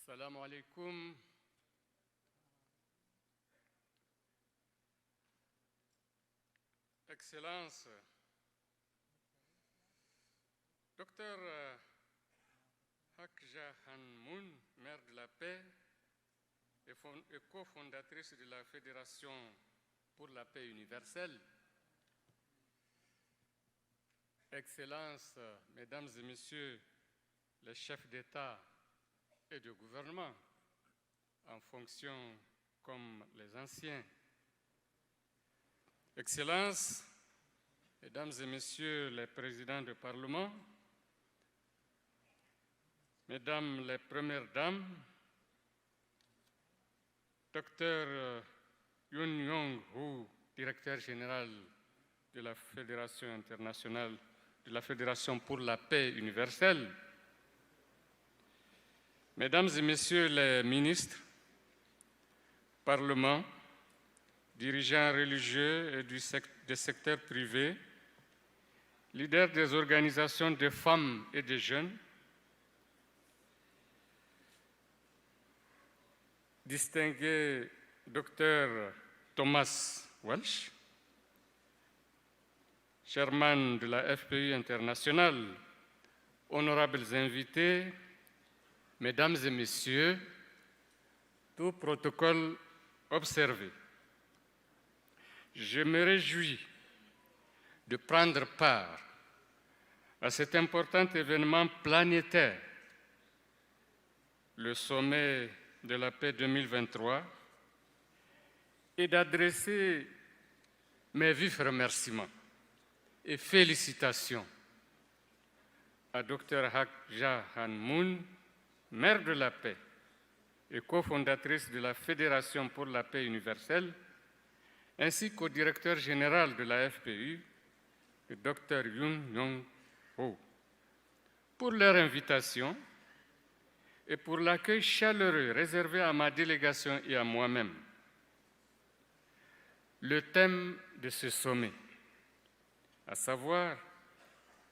Assalamu alaikum. Excellence, Dr Hak Ja Han Moon, maire de la paix et cofondatrice de la Fédération pour la paix universelle. Excellences, Mesdames et Messieurs les chefs d'État et de gouvernement, en fonction comme les anciens. Excellences, Mesdames et Messieurs les présidents de Parlement, Mesdames les Premières Dames, Dr Yoon Yong-ho, directeur général de la Fédération internationale de la Fédération pour la paix universelle, Mesdames et Messieurs les ministres, Parlement, dirigeants religieux et des secteurs privés, leaders des organisations de femmes et de jeunes, distingué Dr Thomas Welsh, chairman de la FPU internationale, honorables invités, Mesdames et Messieurs, tout protocole observé. Je me réjouis de prendre part à cet important événement planétaire, le sommet de la paix 2023, et d'adresser mes vifs remerciements et félicitations à Dr Hak Ja Han Moon, maire de la paix et cofondatrice de la Fédération pour la paix universelle, ainsi qu'au directeur général de la FPU, le Dr Yoon Yong-ho, pour leur invitation et pour l'accueil chaleureux réservé à ma délégation et à moi-même. Le thème de ce sommet, à savoir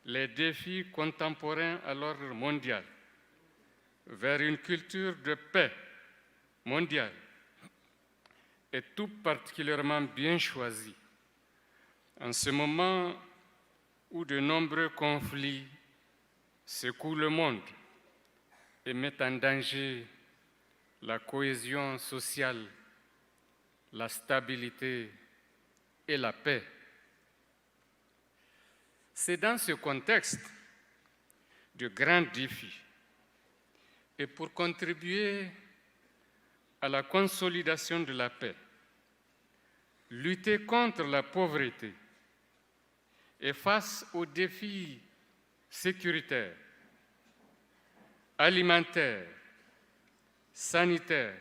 les défis contemporains à l'ordre mondial, vers une culture de paix mondiale, est tout particulièrement bien choisi en ce moment où de nombreux conflits secouent le monde et mettent en danger la cohésion sociale, la stabilité et la paix. C'est dans ce contexte de grands défis et pour contribuer à la consolidation de la paix, lutter contre la pauvreté et face aux défis sécuritaires, alimentaires, sanitaires,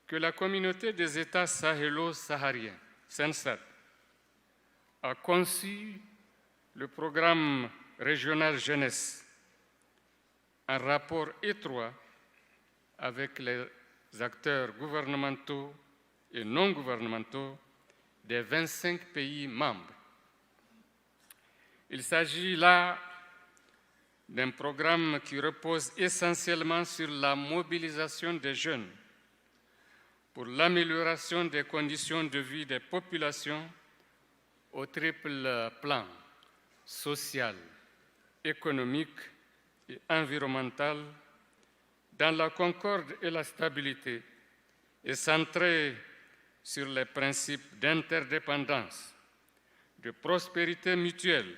que la communauté des États sahélo-sahariens, SENSAD, a conçu le programme régional jeunesse en rapport étroit avec les acteurs gouvernementaux et non gouvernementaux des 25 pays membres. Il s'agit là d'un programme qui repose essentiellement sur la mobilisation des jeunes pour l'amélioration des conditions de vie des populations au triple plan social, économique et environnemental, dans la concorde et la stabilité, et centré sur les principes d'interdépendance, de prospérité mutuelle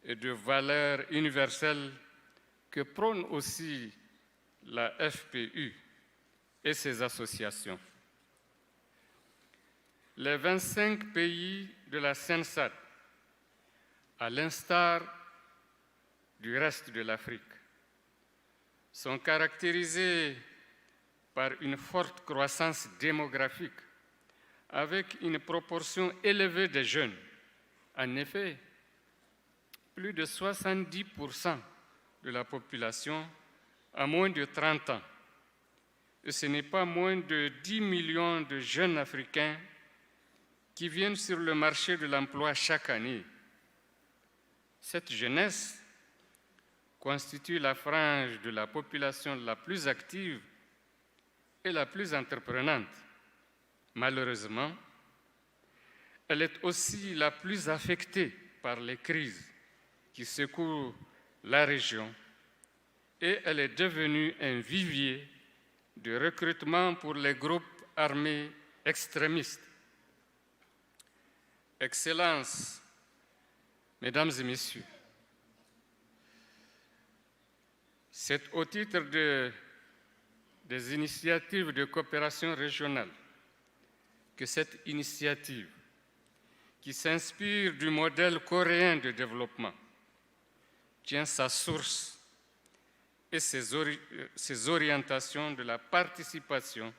et de valeurs universelles que prône aussi la FPU et ses associations. Les 25 pays de la SENSAD, à l'instar du reste de l'Afrique, sont caractérisés par une forte croissance démographique avec une proportion élevée de jeunes. En effet, plus de 70% de la population a moins de 30 ans. Et ce n'est pas moins de 10 millions de jeunes Africains qui viennent sur le marché de l'emploi chaque année. Cette jeunesse constitue la frange de la population la plus active et la plus entreprenante. Malheureusement, elle est aussi la plus affectée par les crises qui secouent la région et elle est devenue un vivier de recrutement pour les groupes armés extrémistes. Excellences, Mesdames et Messieurs, c'est au titre des initiatives de coopération régionale que cette initiative, qui s'inspire du modèle coréen de développement, tient sa source et ses orientations de la participation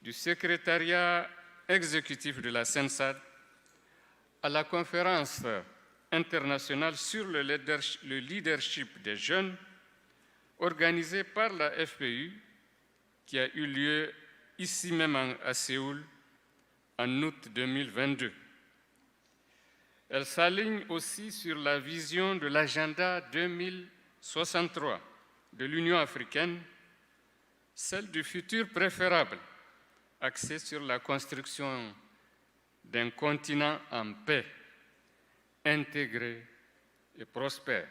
du secrétariat exécutif de la CENSAD à la conférence internationale sur le leadership des jeunes organisée par la FPU qui a eu lieu ici même à Séoul en août 2022. Elle s'aligne aussi sur la vision de l'agenda 2063 de l'Union africaine, celle du futur préférable, axée sur la construction d'un continent en paix, intégré et prospère.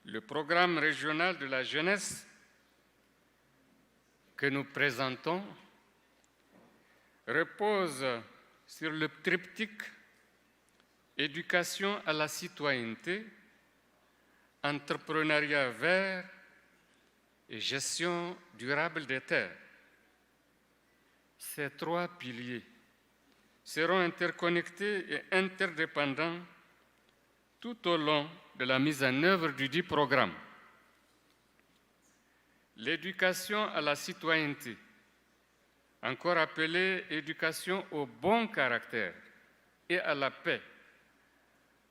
Le programme régional de la jeunesse que nous présentons repose sur le triptyque éducation à la citoyenneté, entrepreneuriat vert et gestion durable des terres. Ces trois piliers seront interconnectés et interdépendants tout au long de la mise en œuvre du dit programme. L'éducation à la citoyenneté, encore appelée éducation au bon caractère et à la paix,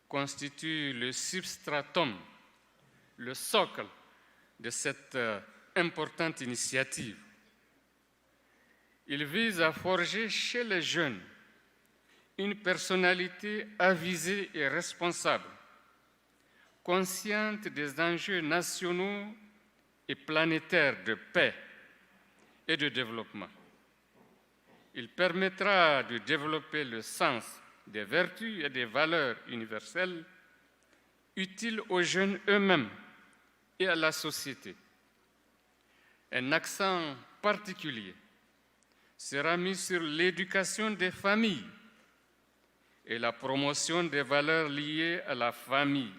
constitue le substratum, le socle de cette importante initiative. Il vise à forger chez les jeunes une personnalité avisée et responsable, consciente des enjeux nationaux et planétaires de paix et de développement. Il permettra de développer le sens des vertus et des valeurs universelles utiles aux jeunes eux-mêmes et à la société. Un accent particulier sera mis sur l'éducation des familles et la promotion des valeurs liées à la famille,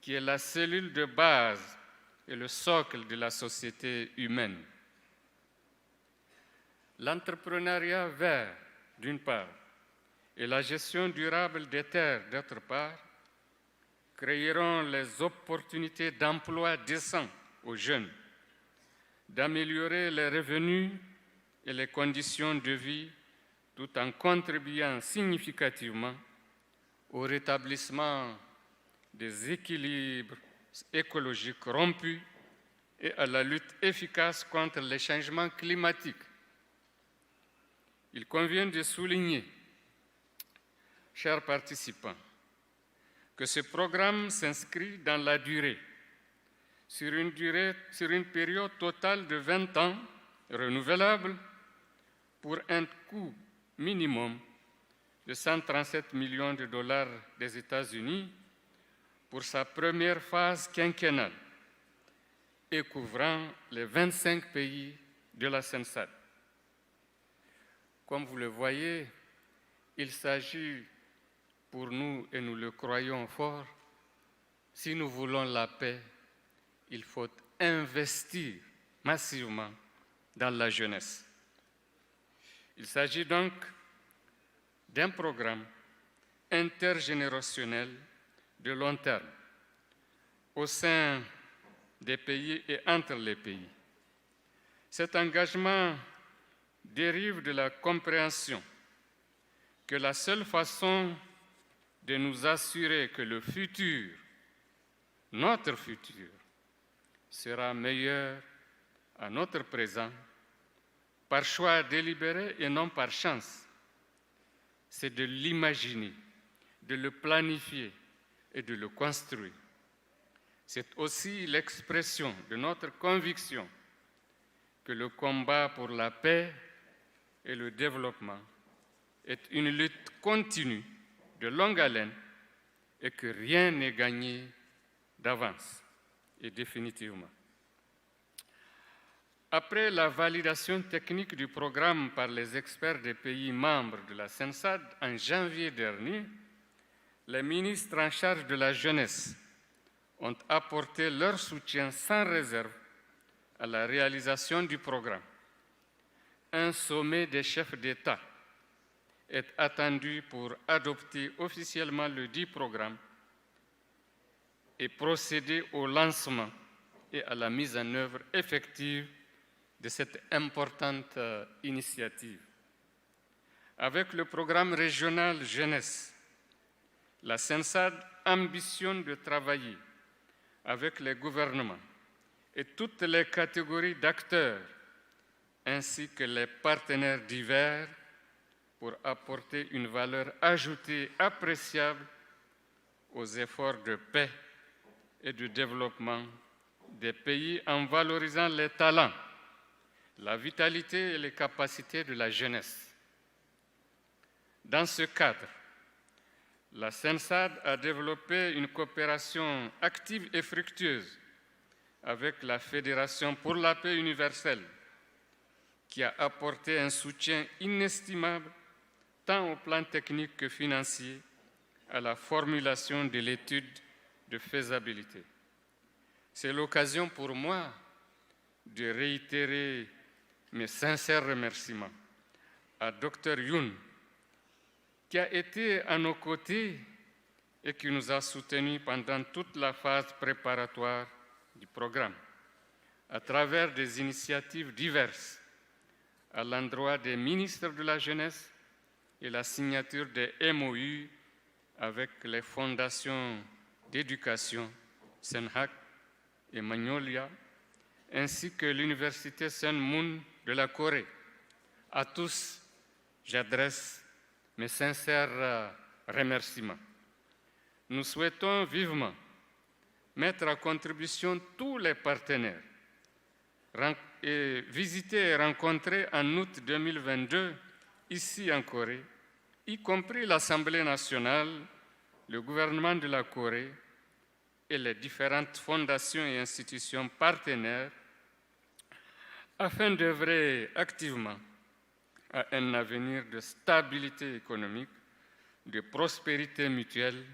qui est la cellule de base et le socle de la société humaine. L'entrepreneuriat vert, d'une part, et la gestion durable des terres, d'autre part, créeront les opportunités d'emploi décents aux jeunes, d'améliorer les revenus et les conditions de vie, tout en contribuant significativement au rétablissement des équilibres écologiques rompus et à la lutte efficace contre les changements climatiques. Il convient de souligner, chers participants, que ce programme s'inscrit dans la durée, sur une période totale de 20 ans, renouvelable, pour un coût minimum de 137 millions de dollars des États-Unis pour sa première phase quinquennale et couvrant les 25 pays de la CENSAD. Comme vous le voyez, il s'agit pour nous, et nous le croyons fort, si nous voulons la paix, il faut investir massivement dans la jeunesse. Il s'agit donc d'un programme intergénérationnel de long terme au sein des pays et entre les pays. Cet engagement dérive de la compréhension que la seule façon de nous assurer que le futur, notre futur, sera meilleur à notre présent, par choix délibéré et non par chance, c'est de l'imaginer, de le planifier et de le construire. C'est aussi l'expression de notre conviction que le combat pour la paix et le développement est une lutte continue de longue haleine et que rien n'est gagné d'avance et définitivement. Après la validation technique du programme par les experts des pays membres de la CENSAD en janvier dernier, les ministres en charge de la jeunesse ont apporté leur soutien sans réserve à la réalisation du programme. Un sommet des chefs d'État est attendu pour adopter officiellement le dit programme et procéder au lancement et à la mise en œuvre effective de cette importante initiative. Avec le programme régional jeunesse, la CENSAD ambitionne de travailler avec les gouvernements et toutes les catégories d'acteurs ainsi que les partenaires divers pour apporter une valeur ajoutée appréciable aux efforts de paix et de développement des pays en valorisant les talents, la vitalité et les capacités de la jeunesse. Dans ce cadre, la CENSAD a développé une coopération active et fructueuse avec la Fédération pour la paix universelle, qui a apporté un soutien inestimable tant au plan technique que financier à la formulation de l'étude de faisabilité. C'est l'occasion pour moi de réitérer mes sincères remerciements à Dr Youn, qui a été à nos côtés et qui nous a soutenus pendant toute la phase préparatoire du programme, à travers des initiatives diverses à l'endroit des ministres de la jeunesse et la signature des MOU avec les fondations d'éducation, Senhak et Magnolia, ainsi que l'Université Sun Moon de la Corée. À tous, j'adresse mes sincères remerciements. Nous souhaitons vivement mettre à contribution tous les partenaires et visiter et rencontrer en août 2022, ici en Corée, y compris l'Assemblée nationale, le gouvernement de la Corée et les différentes fondations et institutions partenaires afin d'œuvrer activement à un avenir de stabilité économique, de prospérité mutuelle,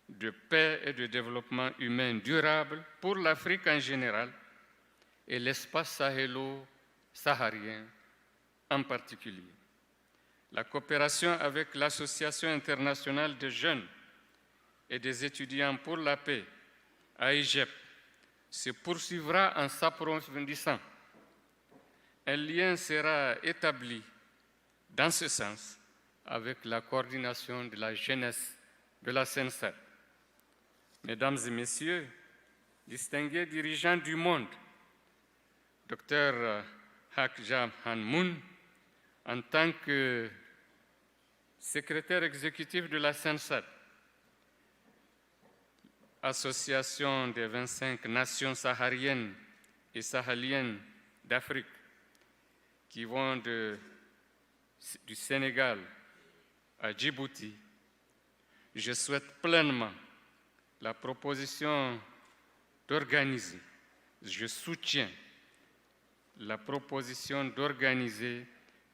de paix et de développement humain durable pour l'Afrique en général et l'espace sahélo-saharien en particulier. La coopération avec l'Association internationale des jeunes et des étudiants pour la paix, AIGEP, se poursuivra en s'approfondissant. Un lien sera établi dans ce sens avec la coordination de la jeunesse de la CENSAD. Mesdames et Messieurs, distingués dirigeants du monde, Dr Hak Ja Han Moon, en tant que secrétaire exécutif de la CENSAD, Association des 25 nations sahariennes et sahéliennes d'Afrique, qui vont du Sénégal à Djibouti, je souhaite pleinement la proposition d'organiser, je soutiens la proposition d'organiser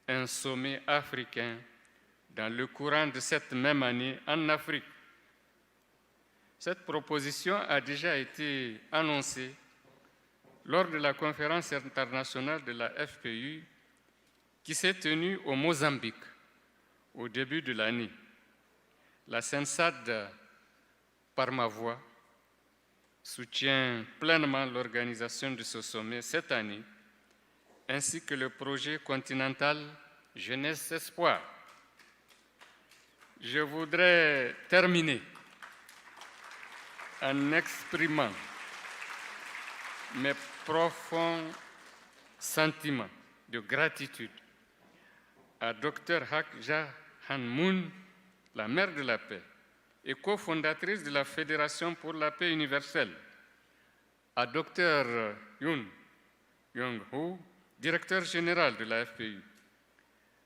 un sommet africain dans le courant de cette même année en Afrique. Cette proposition a déjà été annoncée lors de la conférence internationale de la FPU qui s'est tenue au Mozambique au début de l'année. La CENSAD, par ma voix, soutient pleinement l'organisation de ce sommet cette année, ainsi que le projet continental Jeunesse Espoir. Je voudrais terminer en exprimant mes profonds sentiments de gratitude à Dr Hak Ja Han Moon, la mère de la paix et cofondatrice de la Fédération pour la paix universelle, à Dr Yoon Young-ho, directeur général de la FPU,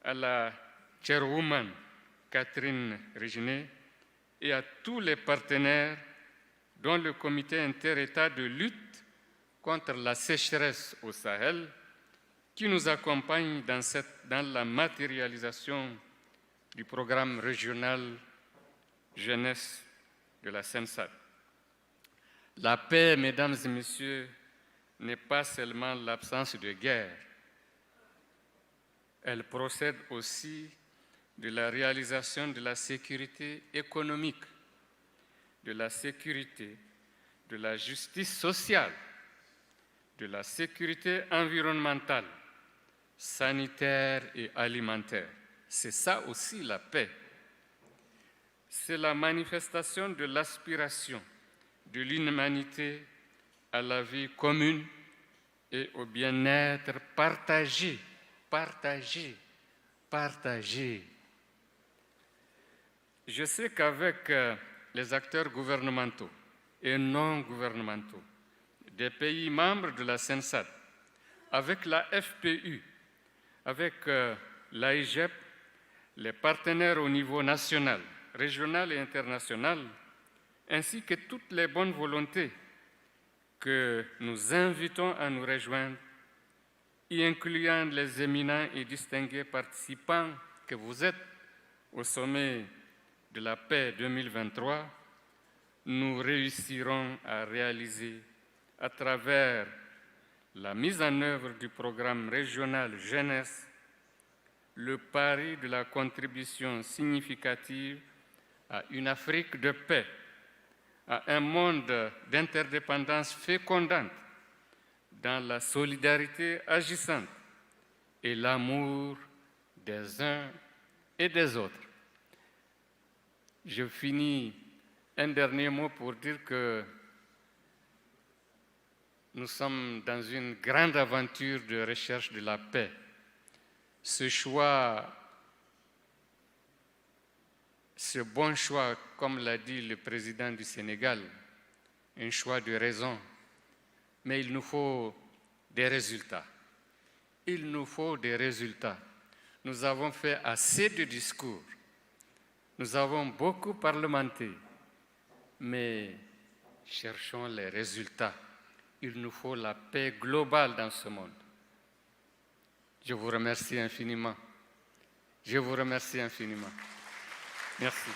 à la chairwoman Catherine Réginet et à tous les partenaires dont le comité inter-État de lutte contre la sécheresse au Sahel qui nous accompagne dans la matérialisation du programme régional jeunesse de la SENSAD. La paix, mesdames et messieurs, n'est pas seulement l'absence de guerre. Elle procède aussi de la réalisation de la sécurité économique, de la sécurité, de la justice sociale, de la sécurité environnementale, sanitaire et alimentaire. C'est ça aussi la paix. C'est la manifestation de l'aspiration de l'humanité à la vie commune et au bien-être partagé, partagé, partagé. Je sais qu'avec les acteurs gouvernementaux et non gouvernementaux des pays membres de la SENSAD, avec la FPU, avec l'AIGEP, les partenaires au niveau national, régional et international, ainsi que toutes les bonnes volontés que nous invitons à nous rejoindre, y incluant les éminents et distingués participants que vous êtes au sommet de la paix 2023, nous réussirons à réaliser à travers la mise en œuvre du programme régional jeunesse le pari de la contribution significative à une Afrique de paix, à un monde d'interdépendance fécondante, dans la solidarité agissante et l'amour des uns et des autres. Je finis un dernier mot pour dire que nous sommes dans une grande aventure de recherche de la paix. Ce choix, ce bon choix, comme l'a dit le président du Sénégal, un choix de raison, mais il nous faut des résultats. Il nous faut des résultats. Nous avons fait assez de discours, nous avons beaucoup parlementé, mais cherchons les résultats. Il nous faut la paix globale dans ce monde. Je vous remercie infiniment. Je vous remercie infiniment. Merci.